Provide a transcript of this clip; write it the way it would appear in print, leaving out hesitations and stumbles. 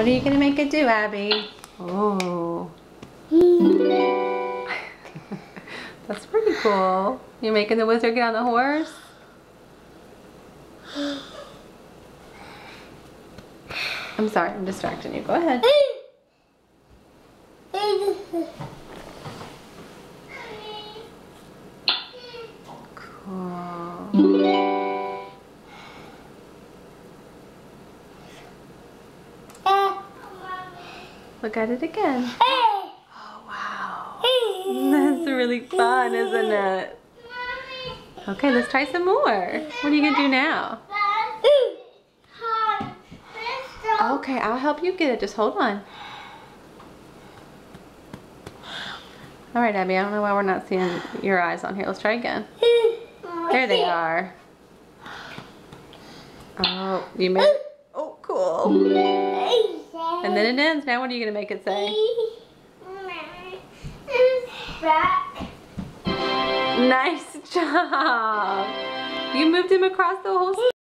What are you gonna make it do, Abby? Oh. That's pretty cool. You're making the wizard get on the horse? I'm sorry, I'm distracting you. Go ahead. Cool. Look at it again. Oh, wow. That's really fun, isn't it? Okay, let's try some more. What are you going to do now? Okay, I'll help you get it. Just hold on. All right, Abby, I don't know why we're not seeing your eyes on here. Let's try again. There they are. Oh, you made it. Oh, cool. And then it ends. Now what are you going to make it say? Nice job. You moved him across the whole